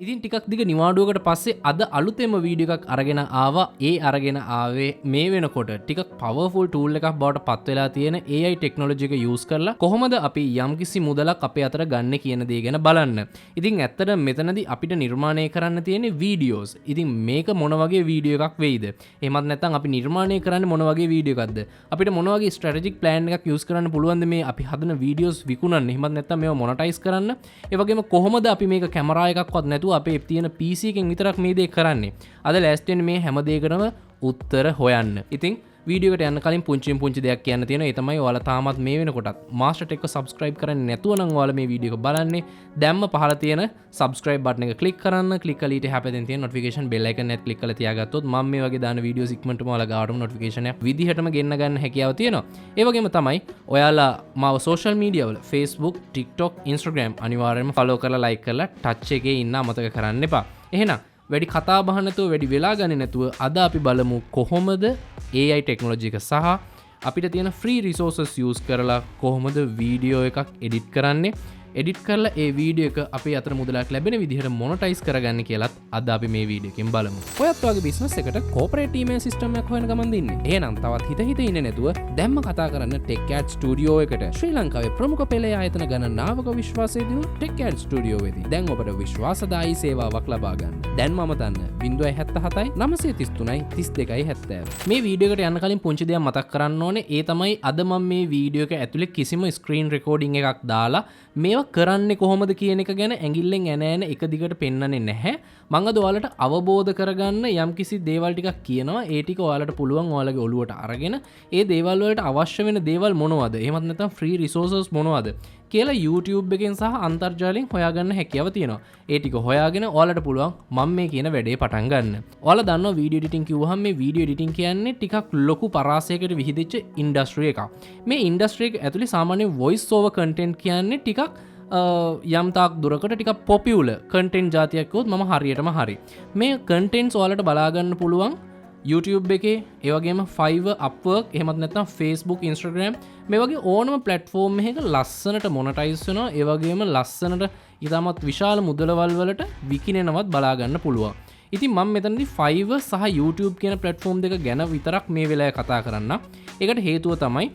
ඉතින් ටිකක් දිග නිවාඩුවකට පස්සේ අද අලුතෙම වීඩියෝ එකක් අරගෙන ආවා. ඒ අරගෙන ආවේ මේ වෙනකොට ටිකක් පවර්ෆුල් ටූල් එකක් බවට පත් වෙලා තියෙන AI ටෙක්නොලොජි එක යූස් කරලා කොහොමද අපි යම්කිසි මුදලක් අපේ අතට ගන්න කියන දේ ගැන බලන්න. ඉතින් ඇත්තට මෙතනදී අපිට නිර්මාණය කරන්න තියෙන්නේ වීඩියෝස්. ඉතින් මේක මොන වගේ වීඩියෝ එකක් වෙයිද? එහෙමත් නැත්නම් අපි නිර්මාණය කරන්නේ මොන වගේ වීඩියෝ එකක්ද? අපිට මොන වගේ ස්ට්‍රැටජික් ප්ලෑන් එකක් යූස් කරන්න පුළුවන්ද මේ අපි හදන වීඩියෝස් විකුණන්න? එහෙමත් නැත්නම් මේව මොනටයිස් කරන්න? ඒ වගේම කොහොමද අපි මේක කැමරා එකක්වත් නැතුව අපේ තියෙන PC එකෙන් විතරක් මේ දේ කරන්නේ. අද ලෑස්ට් වෙන්නේ මේ හැම දෙයකටම උත්තර හොයන්න. ඉතින් වීඩියෝ එකට යන්න කලින් පුංචි දෙයක් කියන්න තියෙනවා. ඒ තමයි ඔයාලා තාමත් මේ වෙනකොටත් මාස්ටර් ටෙක් එක සබ්ස්ක්‍රයිබ් කරන්නේ නැතුව නම් ඔයාලා මේ වීඩියෝ එක බලන්නේ දැම්ම පහළ තියෙන සබ්ස්ක්‍රයිබ් බටන් එක ක්ලික් කරන්න. ක්ලික් කරලා ඊට හැපෙන් තියෙන නොටිෆිකේෂන් බෙල් අයිකන් එකත් ක්ලික් කරලා තියාගත්තොත් මම මේ වගේ දාන වීඩියෝස් ඉක්මනටම ඔයාලා ගාවටම නොටිෆිකේෂන් එක විදිහටම ගෙන්න ගන්න හැකියාව තියෙනවා. ඒ වගේම තමයි ඔයාලා මාව සෝෂල් මීඩියා වල Facebook, TikTok, Instagram අනිවාර්යයෙන්ම ෆලෝ කරලා ලයික් කරලා ටච් එකේ ඉන්න අමතක කරන්න එපා. එහෙනම් වැඩි කතා බහ නැතුව වැඩි වෙලා ගන්නේ නැතුව අද අපි බලමු කොහොමද AI ටෙක්නොලොජි එක සහ අපිට තියෙන ෆ්‍රී රිසෝසස් යූස් කරලා කොහොමද වීඩියෝ එකක් එඩිට් කරන්නේ. එඩිට් කරලා ඒ වීඩියෝ එක අපේ අතර මුදලක් ලැබෙන විදිහට මොනටයිස් කරගන්න කියලාත් අද අපි මේ වීඩියෝ එකෙන් බලමු. ඔයත් වගේ බිස්නස් එකට කෝපරේට් ඊමේල් සිස්ටම් එකක් හොයන ගමන් දින්නේ. එහෙනම් තවත් හිත ඉන්නේ නැතුව දැම්ම කතා කරන්න TechCat ස්ටුඩියෝ එකට. ශ්‍රී ලංකාවේ ප්‍රමුඛ පෙළේ ආයතන ගණනාවක විශ්වාසය දිනු TechCat ස්ටුඩියෝ වෙදී. දැන් ඔබට විශ්වාසදායී සේවාවක් ලබා ගන්න. දැන් මම දන්න 077 933 32 70. මේ වීඩියෝ එකට යන්න කලින් පුංචි දෙයක් මතක් කරන්න ඕනේ. ඒ තමයි අද මම මේ වීඩියෝ එක ඇතුලේ කිසිම ස්ක්‍රීන් රෙකෝඩින් එකක් දාලා මේවා කරන්නේ කොහොමද කියන එක ගැන ඇඟිල්ලෙන් ඇන එක දිගට පෙන්වන්නේ නැහැ. මම අද ඔයාලට අවබෝධ කරගන්න යම්කිසි දේවල් ටිකක් කියනවා. ඒ ටික ඔයාලට පුළුවන් ඔයාලගේ ඔළුවට අරගෙන ඒ දේවල් වලට අවශ්‍ය වෙන දේවල් මොනවද? එහෙමත් නැත්නම් ෆ්‍රී රිසෝසස් මොනවද කියලා YouTube එකෙන් සහ අන්තර්ජාලයෙන් හොයාගන්න හැකියාව තියෙනවා. ඒ ටික හොයාගෙන ඔයාලට පුළුවන් මම මේ කියන වැඩේ පටන් ගන්න. ඔයාලා දන්නවා වීඩියෝ එඩිටින් කිව්වහම මේ වීඩියෝ එඩිටින් කියන්නේ ටිකක් ලොකු පරාසයකට විහිදෙච්ච ඉන්ඩස්ට්‍රි එකක්. මේ ඉන්ඩස්ට්‍රි එක ඇතුලේ සාමාන්‍ය වොයිස් ඕවර් කන්ටෙන්ට් කියන්නේ ටිකක් යම්තාක් දුරකට ටික පොපියුලර් කන්ටෙන්ට් જાතියක් වුත් මම හරියටම හරි. මේ කන්ටෙන්ට්ස් ඔයාලට බලා ගන්න පුළුවන් YouTube එකේ, ඒ වගේම Fiverr, Upwork, එහෙමත් නැත්නම් Facebook, Instagram මේ වගේ ඕනම platform එකක ලස්සනට මොනටයිස් වෙනවා. ඒ වගේම ලස්සනට ඊටමත් විශාල මුදලවල් වලට විකිනෙනවත් බලා ගන්න පුළුවන්. ඉතින් මම මෙතනදී Fiverr සහ YouTube කියන platform දෙක ගැන විතරක් මේ වෙලාවේ කතා කරන්න. ඒකට හේතුව තමයි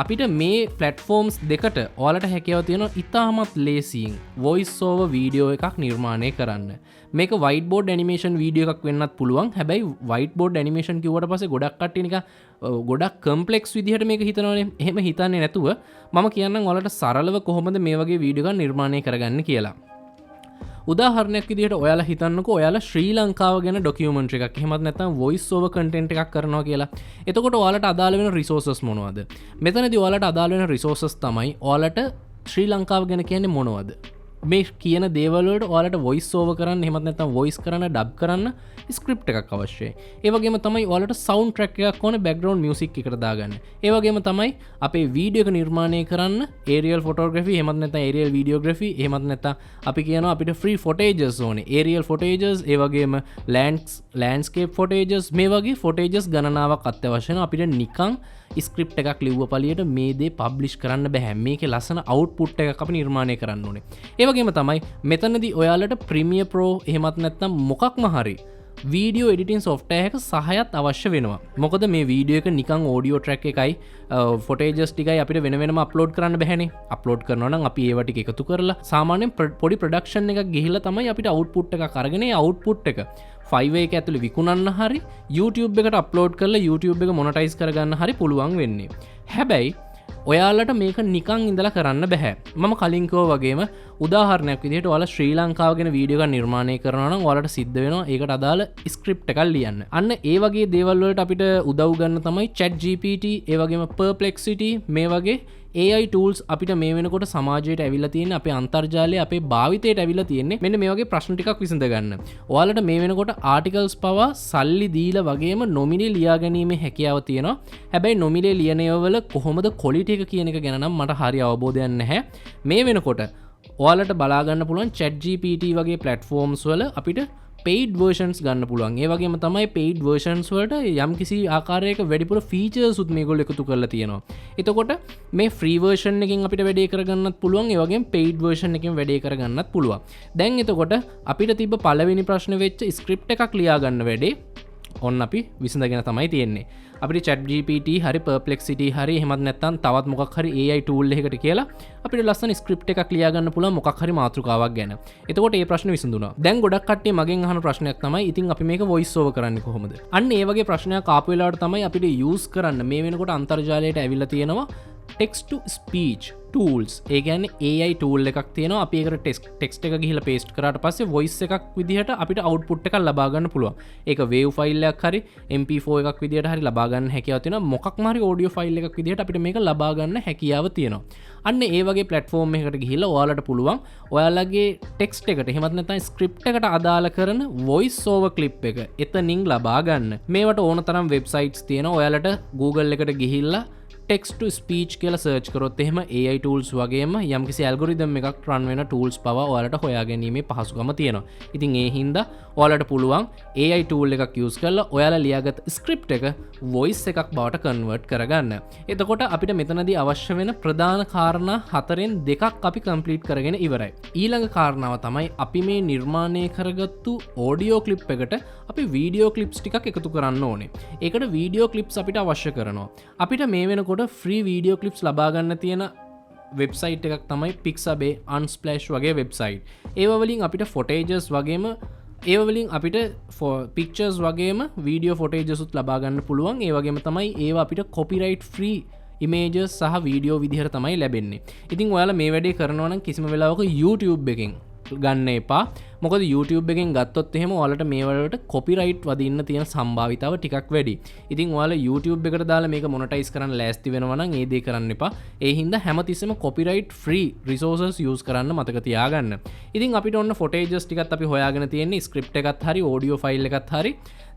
අපිට මේ platforms දෙකට ඔයාලට හැකියාව තියෙනවා ඉතාමත් ලේසියෙන් voice over video එකක් නිර්මාණය කරන්න. මේක whiteboard animation video එකක් වෙන්නත් පුළුවන්. හැබැයි whiteboard animation කිව්වට පස්සේ ගොඩක් කට්ටිය නිකන් ගොඩක් complex විදිහට මේක හිතනවනේ. එහෙම හිතන්නේ නැතුව මම කියන්නම් ඔයාලට සරලව කොහොමද මේ වගේ වීඩියෝ එකක් නිර්මාණය කරගන්නේ කියලා. උදාහරණයක් විදිහට ඔයාලා හිතන්නකෝ ඔයාලා ශ්‍රී ලංකාව ගැන ඩොකියුමන්ටරි එකක් එහෙමත් නැත්නම් වොයිස් ඕවර් කන්ටෙන්ට් එකක් කරනවා කියලා. එතකොට ඔයාලට අදාළ වෙන රිසෝසස් මොනවද? මෙතනදී ඔයාලට අදාළ වෙන රිසෝසස් තමයි ඔයාලට ශ්‍රී ලංකාව ගැන කියන්නේ මොනවද? මේ කියන දේවල් වලට ඔයාලට වොයිස් ඕවර් කරන්න එහෙමත් නැත්නම් වොයිස් කරන්න ඩබ් කරන්න ස්ක්‍රිප්ට් එකක් අවශ්‍යයි. ඒ වගේම තමයි ඔයාලට සවුන්ඩ් ට්‍රැක් එකක් ඕනේ බෑග්ග්‍රවුන්ඩ් මියුසික් එකට දාගන්න. ඒ වගේම තමයි අපේ වීඩියෝ එක නිර්මාණය කරන්න ඒරියල් ෆොටෝග්‍රැෆි එහෙමත් නැත්නම් ඒරියල් වීඩියෝග්‍රැෆි එහෙමත් නැත්නම් අපි කියනවා අපිට ෆ්‍රී ෆොටේජස් ඕනේ. ඒරියල් ෆොටේජස් ඒ වගේම ලෑන්ඩ්ස්කේප් ෆොටේජස් මේ වගේ ෆොටේජස් ගණනාවක් අත්‍යවශ්‍ය වෙනවා. අපිට නිකන් ස්ක්‍රිප්ට් එකක් ලිව්ව පළියට මේ දේ පබ්ලිෂ් කරන්න බෑ. මේකේ ලස්සන අවුට්පුට් එකක් අපි නිර්මාණය කරන්න ඕනේ. ඒ වගේම තමයි මෙතනදී ඔයාලට Premiere Pro එහෙමත් නැත්නම් මොකක්ම හරි වීඩියෝ එඩිටින් සොෆ්ට්වෙයාර් එක සහයත් අවශ්‍ය වෙනවා. මොකද මේ වීඩියෝ එක නිකන් ඔඩියෝ ට්‍රැක් එකයි ෆොටේජස් ටිකයි අපිට වෙන වෙනම අප්ලෝඩ් කරන්න බැහැනේ. අප්ලෝඩ් කරනවා නම් අපි ඒවා ටික එකතු කරලා සාමාන්‍යයෙන් පොඩි ප්‍රොඩක්ෂන් එකක් ගිහිල්ලා තමයි අපිට අවුට්පුට් එකක් අරගෙන ඒ අවුට්පුට් එක Fiverr එක ඇතුලේ විකුණන්න හරි YouTube එකට අප්ලෝඩ් කරලා YouTube එක මොනටයිස් කරගන්න හරි පුළුවන් වෙන්නේ. හැබැයි ඔයාලට මේක නිකන් ඉඳලා කරන්න බෑ. මම කලින් කිව්වා වගේම උදාහරණයක් විදිහට ඔයාලා ශ්‍රී ලංකාව ගැන වීඩියෝ එකක් නිර්මාණය කරනවා නම් ඔයාලට සිද්ධ වෙනවා ඒකට අදාළ ස්ක්‍රිප්ට් එකක් ලියන්න. අන්න ඒ වගේ දේවල් වලට අපිට උදව් ගන්න තමයි ChatGPT, ඒ වගේම Perplexity මේ වගේ AI tools අපිට මේ වෙනකොට සමාජයට ඇවිල්ලා තියෙන්නේ අපේ අන්තර්ජාලයේ අපේ භාවිතයට ඇවිල්ලා තියෙන්නේ මෙන්න මේ වගේ ප්‍රශ්න ටිකක් විසඳ ගන්න. ඔයාලට මේ වෙනකොට ආටිකල්ස් පවා සල්ලි දීලා වගේම නොමිලේ ලියා ගැනීමේ හැකියාව තියෙනවා. හැබැයි නොමිලේ ලියන ඒවා වල කොහොමද ක්වොලිටි එක කියන එක ගැන නම් මට හරි අවබෝධයක් නැහැ. මේ වෙනකොට ඔයාලට බලා ගන්න පුළුවන් ChatGPT වගේ platforms වල අපිට paid versions ගන්න පුළුවන්. ඒ වගේම තමයි paid versions වලට යම් කිසි ආකාරයක වැඩිපුර features උත් මේගොල්ලෝ එකතු කරලා තියෙනවා. එතකොට මේ free version එකකින් අපිට වැඩේ කරගන්නත් පුළුවන්. ඒ වගේම paid version එකකින් වැඩේ කරගන්නත් පුළුවන්. දැන් එතකොට අපිට තිබ්බ පළවෙනි ප්‍රශ්නේ වෙච්ච script එකක් ලියා ගන්න වැඩේ ඔන්න අපි විසඳගෙන තමයි තියෙන්නේ. අපිට ChatGPT හරි Perplexity හරි එහෙමත් නැත්නම් තවත් මොකක් හරි AI tool එකකට කියලා අපිට ලස්සන script එකක් ලියා ගන්න පුළුවන් මොකක් හරි මාතෘකාවක් ගැන. එතකොට මේ ප්‍රශ්නේ විසඳුණා. දැන් ගොඩක් කට්ටිය මගෙන් අහන ප්‍රශ්නයක් තමයි ඉතින් අපි මේක voice over කරන්නේ කොහොමද? අන්න ඒ වගේ ප්‍රශ්නයක් ආපු වෙලාවට තමයි අපිට use කරන්න මේ වෙනකොට අන්තර්ජාලයට ඇවිල්ලා තියෙනවා text to speech tools. ඒ කියන්නේ AI tool එකක් තියෙනවා. අපි ඒකට text එක ගිහිල්ලා paste කරාට පස්සේ voice එකක් විදිහට අපිට output එකක් ලබා ගන්න පුළුවන්. ඒක wave file එකක් හරි MP4 එකක් විදිහට හරි ලබා ගන්න හැකියාව තියෙනවා. මොකක්ම හරි audio file එකක් විදිහට අපිට මේක ලබා ගන්න හැකියාව තියෙනවා. අන්න ඒ වගේ platform එකකට ගිහිල්ලා ඔයාලට පුළුවන් ඔයාලගේ text එකට එහෙමත් නැත්නම් script එකට අදාළ කරන voice over clip එක එතනින් ලබා ගන්න. මේවට ඕන තරම් websites තියෙනවා. ඔයාලට Google එකට ගිහිල්ලා text to speech කියලා search කරොත් එහෙම AI tools වගේම යම්කිසි algorithm එකක් run වෙන tools පවා ඔයාලට හොයාගැනීමේ පහසුකම තියෙනවා. ඉතින් ඒ හින්දා ඔයාලට පුළුවන් AI tool එකක් use කරලා ඔයාලා ලියාගත් script එක voice එකක් බවට convert කරගන්න. එතකොට අපිට මෙතනදී අවශ්‍ය වෙන ප්‍රධාන කාරණා හතරෙන් දෙකක් අපි complete කරගෙන ඉවරයි. ඊළඟ කාරණාව තමයි අපි මේ නිර්මාණය කරගත්තු audio clip එකට අපි video clips ටිකක් එකතු කරන්න ඕනේ. ඒකට video clips අපිට අවශ්‍ය කරනවා. අපිට මේ වෙනකොට free video clips ලබා ගන්න තියෙන වෙබ්සයිට් එකක් තමයි Pixabay, Unsplash වගේ වෙබ්සයිට්. ඒව වලින් අපිට footages වගේම ඒව වලින් අපිට pictures වගේම video footages උත් ලබා ගන්න පුළුවන්. ඒ වගේම තමයි ඒව අපිට copyright free images සහ video විදිහට තමයි ලැබෙන්නේ. ඉතින් ඔයාලා මේ වැඩේ කරනවා නම් කිසිම වෙලාවක YouTube එකෙන් ගන්න එපා. මොකද YouTube එකෙන් ගත්තොත් එහෙම ඔයාලට මේ වලට copyright වදින්න තියෙන සම්භාවිතාව ටිකක් වැඩි. ඉතින් ඔයාලා YouTube එකට දාලා මේක monetize කරන්න ලෑස්ති වෙනවා නම් ඒ දේ කරන්න එපා. ඒ හින්දා හැමතිස්සෙම copyright free resources use කරන්න මතක තියාගන්න. ඉතින් අපිට ඔන්න footages ටිකත් අපි හොයාගෙන තියෙන්නේ script එකත් හරි audio file එකත් හරි.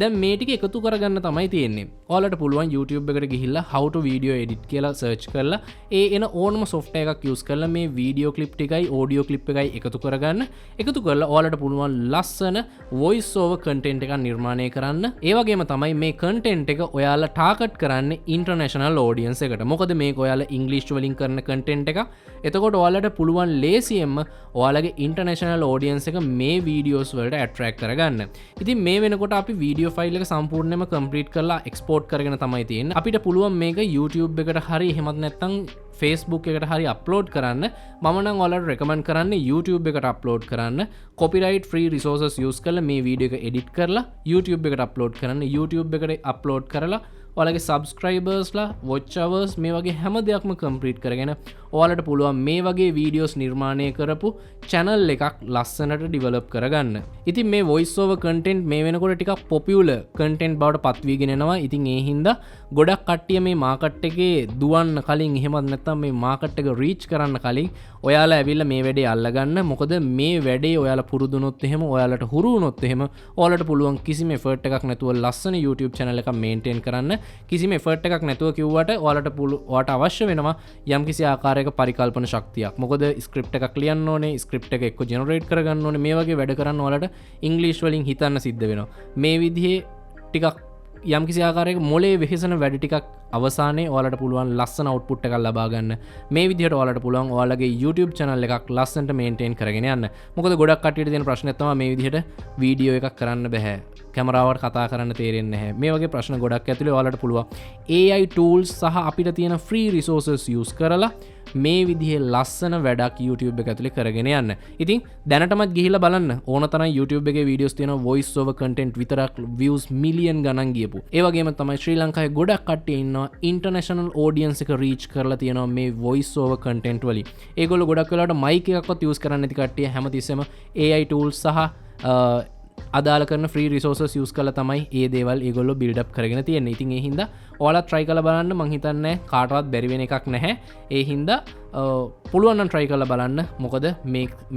දැන් මේ ටික එකතු කරගන්න තමයි තියෙන්නේ. ඔයාලට පුළුවන් YouTube එකට ගිහිල්ලා how to video edit කියලා search කරලා ඒ එන ඕනම software එකක් use කරලා මේ video clip ටිකයි audio clip එකයි එකතු කරගන්න. එකතු කරලා ඔයාලට පුළුවන් ලස්සන voice over content එකක් නිර්මාණය කරන්න. ඒ වගේම තමයි මේ content එක ඔයාලා target කරන්නේ international audience එකට. මොකද මේක ඔයාලා English වලින් කරන content එකක්. එතකොට ඔයාලට පුළුවන් ලේසියෙන්ම ඔයාලගේ international audience එක මේ videos වලට attract කරගන්න. ඉතින් මේ වෙනකොට අපි video ෆයිල් එක සම්පූර්ණයෙන්ම කම්ප්ලීට් කරලා එක්ස්පෝර්ට් කරගෙන තමයි තියෙන්නේ. අපිට පුළුවන් මේක YouTube එකට හරි එහෙමත් නැත්නම් Facebook එකට හරි අප්ලෝඩ් කරන්න. මම නම් ඔයාලට රෙකමන්ඩ් කරන්නේ YouTube එකට අප්ලෝඩ් කරන්න. copyright free resources use කරලා මේ වීඩියෝ එක එඩිට් කරලා YouTube එකට අප්ලෝඩ් කරන්න. YouTube එකට අප්ලෝඩ් කරලා ඔයාලගේ සබස්ක්‍රයිබර්ස්ලා watch hours මේ වගේ හැම දෙයක්ම කම්ප්ලීට් කරගෙන ඔයාලට පුළුවන් මේ වගේ වීඩියෝස් නිර්මාණය කරපු channel එකක් ලස්සනට ඩෙවලොප් කරගන්න. ඉතින් මේ voice over content මේ වෙනකොට ටිකක් popular content බවට පත් වීගෙන එනවා. ඉතින් ඒ හින්දා ගොඩක් කට්ටිය මේ මාකට් එකේ දුවන්න කලින් එහෙමත් නැත්නම් මේ මාකට් එක රීච් කරන්න කලින් ඔයාලා ඇවිල්ලා මේ වැඩේ අල්ලගන්න. මොකද මේ වැඩේ ඔයාලා පුරුදුනොත් එහෙම ඔයාලට හුරු වුණොත් එහෙම ඔයාලට පුළුවන් කිසිම effort එකක් නැතුව ලස්සන YouTube channel එකක් maintain කරන්න. කිසිම effort එකක් නැතුව කිව්වට ඔයාලට අවශ්‍ය වෙනවා යම්කිසි ආකාරයක පරිකල්පන ශක්තියක්. මොකද script එකක් ලියන්න ඕනේ, script එක එක්ක generate කරගන්න ඕනේ. මේ වගේ වැඩ කරන්න ඔයාලට English වලින් හිතන්න සිද්ධ වෙනවා. මේ විදිහේ ටිකක් යම්කිසි ආකාරයක මොලේ වෙහෙසන වැඩ ටිකක් අවසානයේ ඔයාලට පුළුවන් ලස්සන output එකක් ලබා ගන්න. මේ විදිහට ඔයාලට පුළුවන් ඔයාලගේ YouTube channel එකක් ලස්සනට maintain කරගෙන යන්න. මොකද ගොඩක් කට්ටියට තියෙන ප්‍රශ්නයක් තමයි මේ විදිහට වීඩියෝ එකක් කරන්න බෑ. කැමරාවට කතා කරන්න තේරෙන්නේ නැහැ. මේ වගේ ප්‍රශ්න ගොඩක් ඇතුලේ ඔයාලට පුළුවන් AI tools සහ අපිට තියෙන free resources use කරලා මේ විදිහේ ලස්සන වැඩක් YouTube එක ඇතුලේ කරගෙන යන්න. ඉතින් දැනටමත් ගිහිල්ලා බලන්න ඕන තරම් YouTube එකේ වීඩියෝස් තියෙනවා voice over content විතරක් views million ගණන් ගියපු. ඒ වගේම තමයි ශ්‍රී ලංකාවේ ගොඩක් කට්ටිය ඉන්නවා international audience එක reach කරලා තියෙනවා මේ voice over content වලින්. ඒගොල්ලෝ ගොඩක් වෙලාවට mic එකක්වත් use කරන්නේ නැති කට්ටිය හැමතිස්සෙම AI tools සහ අදාළ කරන free resources use කරලා තමයි ඒ දේවල් ඒගොල්ලෝ build up කරගෙන තියෙන්නේ. ඉතින් ඒ හින්දා ඔයාලා try කරලා බලන්න. මං හිතන්නේ කාටවත් බැරි වෙන එකක් නැහැ. ඒ හින්දා පුළුවන් නම් try කරලා බලන්න. මොකද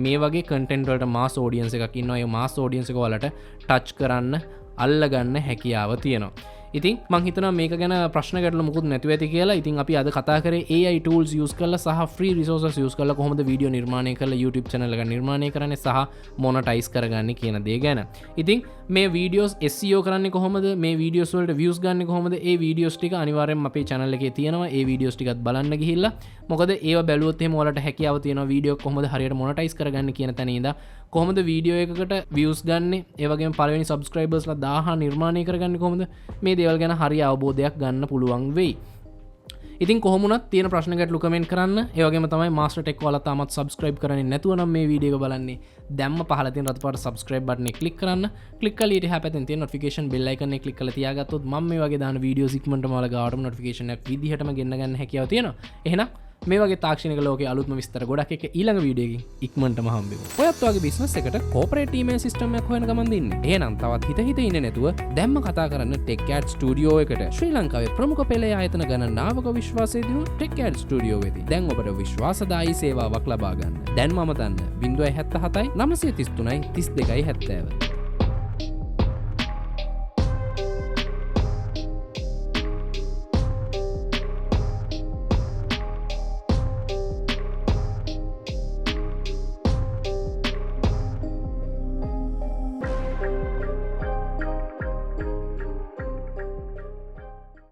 මේ වගේ content වලට mass audience එකක් ඉන්නවා. ඒ mass audience එක ඔයාලට touch කරන්න අල්ලගන්න හැකියාව තියෙනවා. ඉතින් මං හිතනවා මේක ගැන ප්‍රශ්න ගැටලු මුකුත් නැතුව ඇති කියලා. ඉතින් අපි අද කතා කරේ AI tools use කරලා සහ free resources use කරලා කොහොමද වීඩියෝ නිර්මාණය කරලා YouTube channel එක නිර්මාණය කරන්නේ සහ monetize කරගන්නේ කියන දේ ගැන. ඉතින් මේ videos SEO කරන්නේ කොහොමද? මේ videos වලට views ගන්න කොහොමද? ඒ videos ටික අනිවාර්යෙන්ම අපේ channel එකේ තියෙනවා. ඒ videos ටිකත් බලන්න ගිහිල්ලා. මොකද ඒව බැලුවොත් එහෙම ඔයාලට හැකියාව තියෙනවා වීඩියෝ කොහොමද හරියට monetize කරගන්නේ කියන තැන ඉඳලා කොහොමද වීඩියෝ එකකට views ගන්න, ඒ වගේම පළවෙනි subscribersලා 1000 නිර්මාණය කරගන්නේ කොහොමද? මේ දේවල් ගැන හරිය අවබෝධයක් ගන්න පුළුවන් වෙයි. ඉතින් කොහොමුණත් තියෙන ප්‍රශ්න ගැටලු කමෙන්ට් කරන්න. ඒ වගේම තමයි Master Tech ඔයාලා තාමත් subscribe කරන්නේ නැතුව නම් මේ වීඩියෝ එක බලන්නේ දැම්ම පහල තියෙන රතු පාට subscribe button එක click කරන්න. click කරලා ඊට එහා පැත්තෙන් තියෙන notification bell icon එක click කරලා තියාගත්තොත් මම මේ වගේ දාන වීඩියෝස් ඉක්මනටම ඔයාලා ගාවටම notification එකක් විදිහටම ගෙන්න ගන්න හැකියාව තියෙනවා. එහෙනම් මේ වගේ තාක්ෂණික ලෝකයේ අලුත්ම විස්තර ගොඩක් එක ඊළඟ වීඩියෝ එකකින් ඉක්මනටම හම්බෙමු. ඔයත් වගේ බිස්නස් එකට corporate email system එකක් හොයන ගමන් දින්නේ. එහෙනම් තවත් හිත ඉන්නේ නැතුව දැම්ම කතා කරන්න TechCat Studio එකට. ශ්‍රී ලංකාවේ ප්‍රමුඛ පෙළේ ආයතන ගණනාවක විශ්වාසය දිනු TechCat Studio වෙදී. දැන් ඔබට විශ්වාසදායී සේවාවක් ලබා ගන්න. දැන් මම දන්න 077 933 32 70.